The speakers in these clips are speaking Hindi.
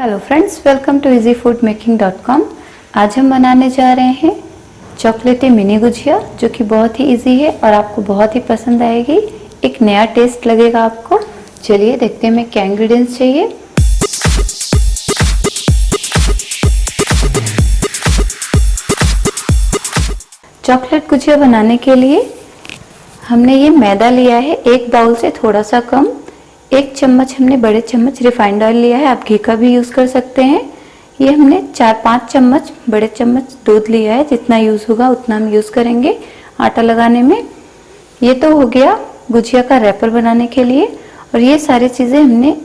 Hello friends, welcome to easyfoodmaking.com। आज हम बनाने जा रहे हैं चॉकलेटी मिनी गुजिया, जो कि बहुत ही इजी है और आपको बहुत ही पसंद आएगी। एक नया टेस्ट लगेगा आपको। चलिए देखते हैं हमें क्या इंग्रेडिएंट्स चाहिए। चॉकलेट गुजिया बनाने के लिए हमने ये मैदा लिया है, एक बाउल से थोड़ा सा कम। 1 चम्मच हमने बड़े चम्मच रिफाइंड ऑयल लिया है, आप घी का भी यूज़ कर सकते हैं। ये हमने 4-5 चम्मच बड़े चम्मच दूध लिया है, जितना यूज़ होगा उतना हम यूज़ करेंगे आटा लगाने में। ये तो हो गया गुजिया का रैपर बनाने के लिए। और ये सारी चीज़ें हमने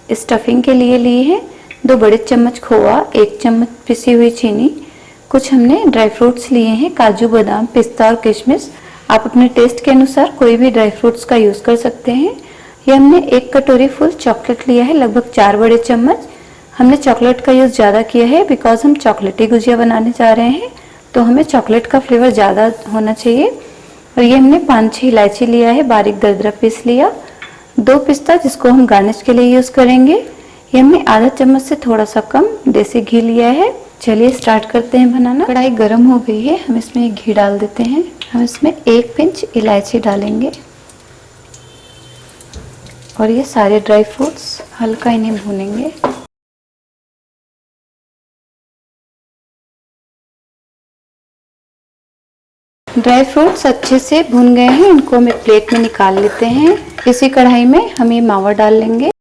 स्टफिंग के लिए ली है। 2 बड़े चम्मच खोआ, 1 चम्मच पिसी हुई चीनी, कुछ हमने ड्राई फ्रूट्स लिए हैं, काजू बादाम पिस्ता और किशमिश। आप अपने टेस्ट के अनुसार कोई भी ड्राई फ्रूट्स का यूज़ कर सकते हैं। ये हमने 1 कटोरी फुल चॉकलेट लिया है, लगभग 4 बड़े चम्मच। हमने चॉकलेट का यूज़ ज़्यादा किया है बिकॉज हम चॉकलेटी गुजिया बनाने जा रहे हैं, तो हमें चॉकलेट का फ्लेवर ज़्यादा होना चाहिए। और ये हमने 5-6 इलायची लिया है, बारीक दरदरा पीस लिया। 2 पिस्ता, जिसको हम गार्निश के लिए यूज़ करेंगे। ये हमने आधा चम्मच से थोड़ा सा कम देसी घी लिया है। चलिए स्टार्ट करते हैं बनाना। कढ़ाई गर्म हो गई है, हम इसमें घी डाल देते हैं। हम इसमें 1 पिंच इलायची डालेंगे और ये सारे ड्राई फ्रूट्स हल्का इन्हें भूनेंगे। ड्राई फ्रूट्स अच्छे से भून गए हैं, इनको हम एक प्लेट में निकाल लेते हैं। इसी कढ़ाई में हम ये मावा डाल लेंगे।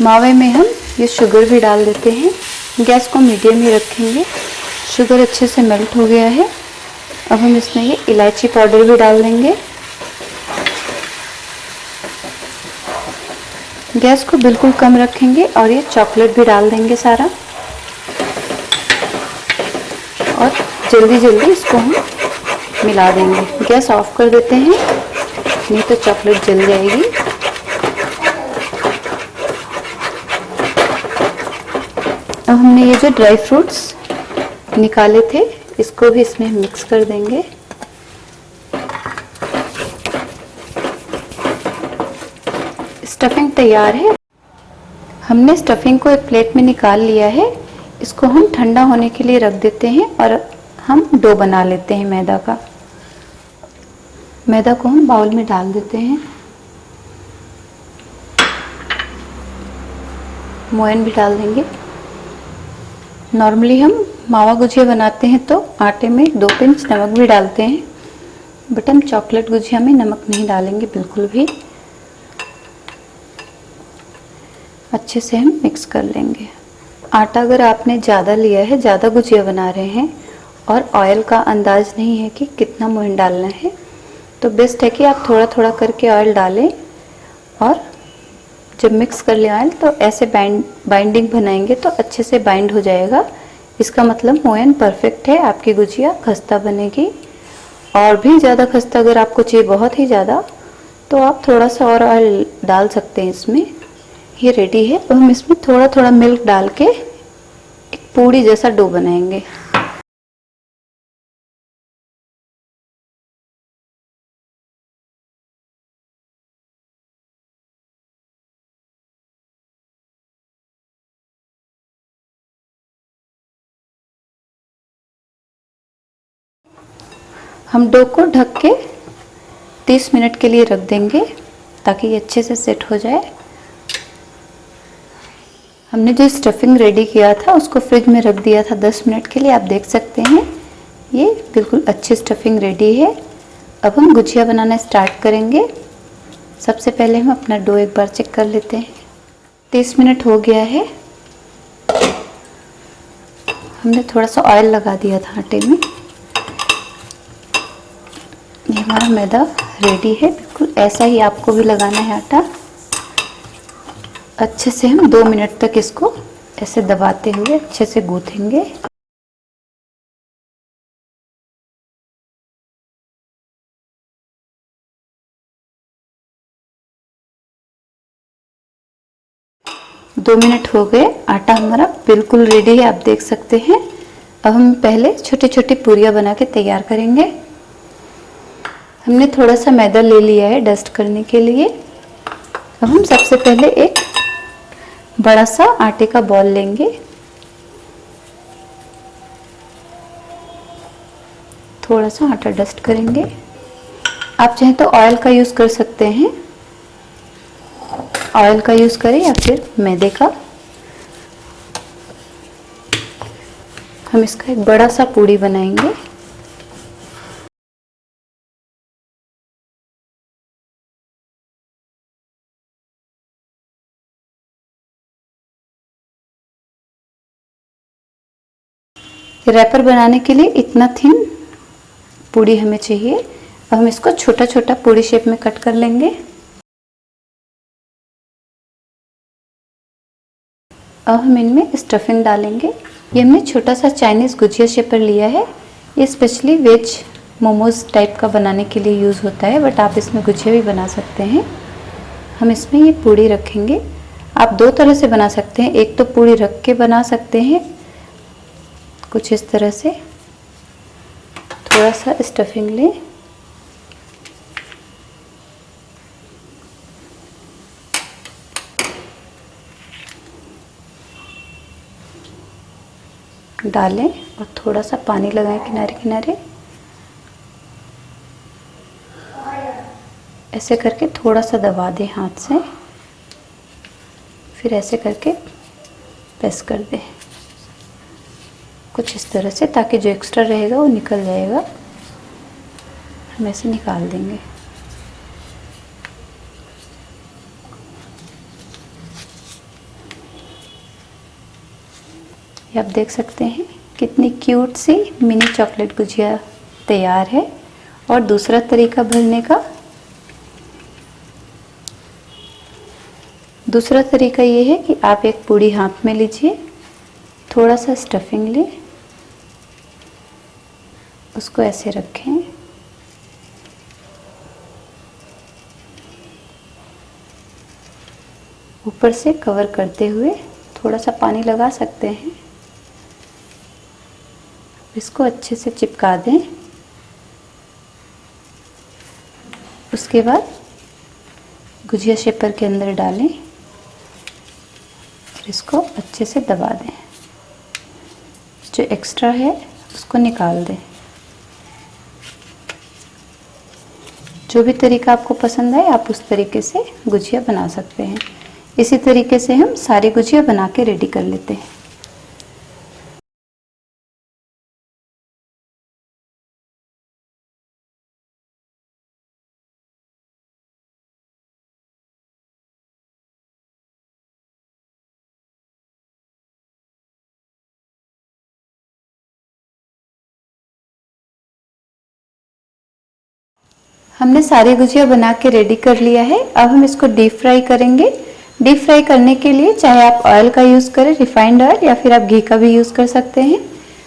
मावे में हम ये शुगर भी डाल देते हैं। गैस को मीडियम ही रखेंगे। शुगर अच्छे से मेल्ट हो गया है। अब हम इसमें ये इलायची पाउडर भी डाल देंगे। गैस को बिल्कुल कम रखेंगे और ये चॉकलेट भी डाल देंगे सारा। और जल्दी जल्दी इसको हम मिला देंगे। गैस ऑफ कर देते हैं, नहीं तो चॉकलेट जल जाएगी। अब हमने ये जो ड्राई फ्रूट्स निकाले थे, इसको भी इसमें मिक्स कर देंगे। स्टफिंग तैयार है। हमने स्टफिंग को एक प्लेट में निकाल लिया है। इसको हम ठंडा होने के लिए रख देते हैं और हम डो बना लेते हैं मैदा का। मैदा को हम बाउल में डाल देते हैं। मोयन भी डाल देंगे। नॉर्मली हम मावा गुजिया बनाते हैं तो आटे में 2 पिंच नमक भी डालते हैं, बट हम चॉकलेट गुजिया में नमक नहीं डालेंगे बिल्कुल भी। अच्छे से हम मिक्स कर लेंगे। आटा अगर आपने ज़्यादा लिया है, ज़्यादा गुजिया बना रहे हैं और ऑयल का अंदाज नहीं है कि कितना मोयन डालना है, तो बेस्ट है कि आप थोड़ा थोड़ा करके ऑयल डालें। और जब मिक्स कर ले ऑयल, तो ऐसे बाइंडिंग बनाएंगे तो अच्छे से बाइंड हो जाएगा। इसका मतलब मोयन परफेक्ट है, आपकी गुजिया खस्ता बनेगी। और भी ज़्यादा खस्ता अगर आपको चाहिए, बहुत ही ज़्यादा, तो आप थोड़ा सा और ऑयल डाल सकते हैं इसमें। ये रेडी है। अब हम इसमें थोड़ा थोड़ा मिल्क डाल के एक पूड़ी जैसा डो बनाएंगे। हम डो को ढक के 30 मिनट के लिए रख देंगे ताकि ये अच्छे से सेट हो जाए। हमने जो स्टफिंग रेडी किया था उसको फ्रिज में रख दिया था 10 मिनट के लिए। आप देख सकते हैं ये बिल्कुल अच्छी स्टफिंग रेडी है। अब हम गुजिया बनाना स्टार्ट करेंगे। सबसे पहले हम अपना डो एक बार चेक कर लेते हैं। 30 मिनट हो गया है। हमने थोड़ा सा ऑयल लगा दिया था आटे में। ये हमारा मैदा रेडी है, बिल्कुल ऐसा ही आपको भी लगाना है आटा। अच्छे से हम 2 मिनट तक इसको ऐसे दबाते हुए अच्छे से गूंथेंगे। दो मिनट हो गए, आटा हमारा बिल्कुल रेडी है, आप देख सकते हैं। अब हम पहले छोटे छोटे पूरियां बना के तैयार करेंगे। हमने थोड़ा सा मैदा ले लिया है डस्ट करने के लिए। अब हम सबसे पहले एक बड़ा सा आटे का बॉल लेंगे, थोड़ा सा आटा डस्ट करेंगे। आप चाहें तो ऑयल का यूज़ कर सकते हैं, ऑयल का यूज़ करें या फिर मैदे का। हम इसका एक बड़ा सा पूड़ी बनाएंगे। रैपर बनाने के लिए इतना थिन पूड़ी हमें चाहिए। अब हम इसको छोटा छोटा पूड़ी शेप में कट कर लेंगे। अब हम इनमें स्टफिंग डालेंगे। ये हमने छोटा सा चाइनीज़ गुजिया शेपर लिया है। ये स्पेशली वेज मोमोज टाइप का बनाने के लिए यूज़ होता है, बट आप इसमें गुजिया भी बना सकते हैं। हम इसमें ये पूड़ी रखेंगे। आप दो तरह से बना सकते हैं, एक तो पूड़ी रख के बना सकते हैं कुछ इस तरह से। थोड़ा सा स्टफिंग लें, डालें और थोड़ा सा पानी लगाएं किनारे किनारे। ऐसे करके थोड़ा सा दबा दें हाथ से, फिर ऐसे करके प्रेस कर दें कुछ इस तरह से, ताकि जो एक्स्ट्रा रहेगा वो निकल जाएगा। हम ऐसे निकाल देंगे। ये आप देख सकते हैं कितनी क्यूट सी मिनी चॉकलेट गुजिया तैयार है। और दूसरा तरीका भरने का, दूसरा तरीका ये है कि आप एक पूड़ी हाथ में लीजिए, थोड़ा सा स्टफिंग लें, उसको ऐसे रखें, ऊपर से कवर करते हुए थोड़ा सा पानी लगा सकते हैं। इसको अच्छे से चिपका दें। उसके बाद गुजिया शेपर के अंदर डालें और इसको अच्छे से दबा दें। जो एक्स्ट्रा है उसको निकाल दें। जो भी तरीका आपको पसंद आए आप उस तरीके से गुजिया बना सकते हैं। इसी तरीके से हम सारी गुजिया बना के रेडी कर लेते हैं। हमने सारी गुजिया बना के रेडी कर लिया है। अब हम इसको डीप फ्राई करेंगे। डीप फ्राई करने के लिए चाहे आप ऑयल का यूज़ करें, रिफाइंड ऑयल, या फिर आप घी का भी यूज़ कर सकते हैं।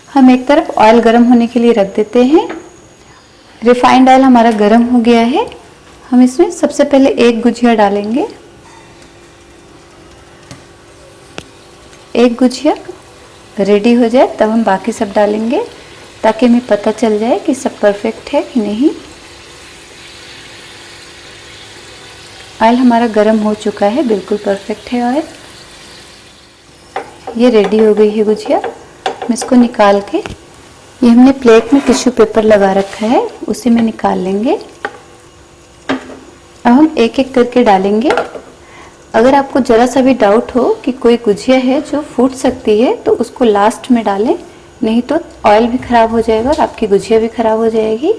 हम एक तरफ ऑयल गर्म होने के लिए रख देते हैं। रिफाइंड ऑयल हमारा गर्म हो गया है। हम इसमें सबसे पहले एक गुजिया डालेंगे। एक गुजिया रेडी हो जाए तब हम बाकी सब डालेंगे, ताकि हमें पता चल जाए कि सब परफेक्ट है कि नहीं। ऑयल हमारा गर्म हो चुका है, बिल्कुल परफेक्ट है ऑयल। ये रेडी हो गई है गुजिया। हम इसको निकाल के, ये हमने प्लेट में टिश्यू पेपर लगा रखा है, उसी में निकाल लेंगे। अब हम एक एक करके डालेंगे। अगर आपको ज़रा सा भी डाउट हो कि कोई गुजिया है जो फूट सकती है तो उसको लास्ट में डालें, नहीं तो ऑयल भी ख़राब हो जाएगा और आपकी गुजिया भी ख़राब हो जाएगी।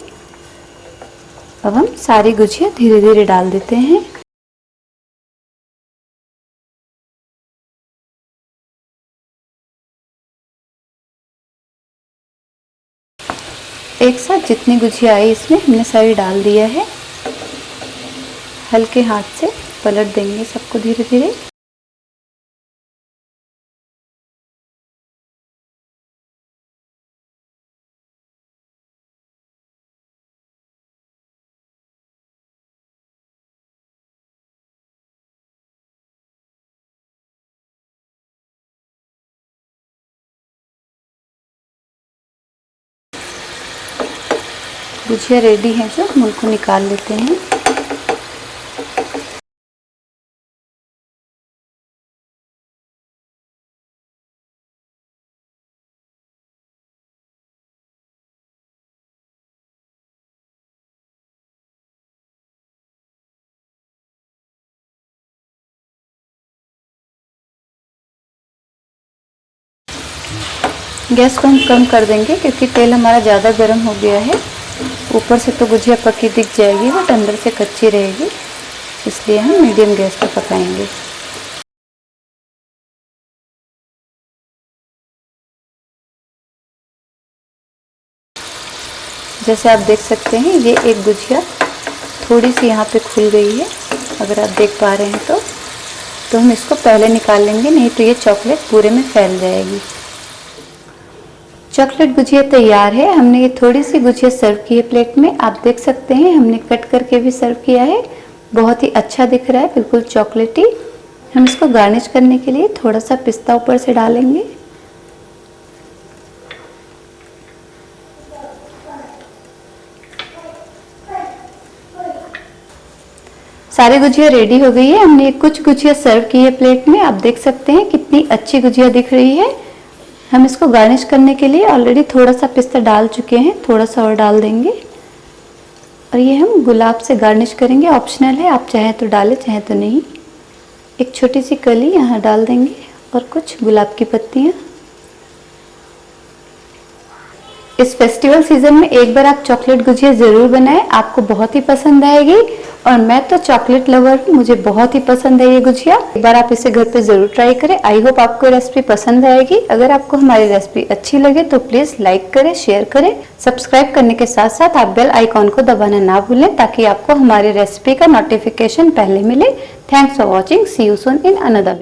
अब हम सारी गुजिया धीरे धीरे डाल देते हैं। एक साथ जितनी गुजिया आई इसमें हमने सारी डाल दिया है। हल्के हाथ से पलट देंगे सबको धीरे धीरे। गुजिया रेडी है जो हम उनको निकाल लेते हैं। गैस को हम कम कर देंगे क्योंकि तेल हमारा ज़्यादा गर्म हो गया है। ऊपर से तो गुजिया पकी दिख जाएगी बट अंदर से कच्ची रहेगी, इसलिए हम मीडियम गैस पर पकाएंगे। जैसे आप देख सकते हैं ये एक गुजिया थोड़ी सी यहाँ पे खुल गई है, अगर आप देख पा रहे हैं तो हम इसको पहले निकाल लेंगे, नहीं तो ये चॉकलेट पूरे में फैल जाएगी। चॉकलेट गुजिया तैयार है। हमने ये थोड़ी सी गुजिया सर्व की है प्लेट में, आप देख सकते हैं हमने कट करके भी सर्व किया है। बहुत ही अच्छा दिख रहा है, बिल्कुल चॉकलेटी। हम इसको गार्निश करने के लिए थोड़ा सा पिस्ता ऊपर से डालेंगे। सारी गुजिया रेडी हो गई है। हमने कुछ गुजिया सर्व की है प्लेट में, आप देख सकते हैं कितनी अच्छी गुजिया दिख रही है। हम इसको गार्निश करने के लिए ऑलरेडी थोड़ा सा पिस्ता डाल चुके हैं, थोड़ा सा और डाल देंगे और ये हम गुलाब से गार्निश करेंगे। ऑप्शनल है, आप चाहें तो डालें चाहें तो नहीं। एक छोटी सी कली यहाँ डाल देंगे और कुछ गुलाब की पत्तियाँ। इस फेस्टिवल सीजन में एक बार आप चॉकलेट गुजिया ज़रूर बनाएं, आपको बहुत ही पसंद आएगी। और मैं तो चॉकलेट लवर हूँ, मुझे बहुत ही पसंद है ये गुजिया। एक बार आप इसे घर पे ज़रूर ट्राई करें। आई होप आपको रेसिपी पसंद आएगी। अगर आपको हमारी रेसिपी अच्छी लगे तो प्लीज़ लाइक करें, शेयर करें। सब्सक्राइब करने के साथ साथ आप बेल आइकॉन को दबाना ना भूलें ताकि आपको हमारी रेसिपी का नोटिफिकेशन पहले मिले। Thanks for watching. See you soon in another video.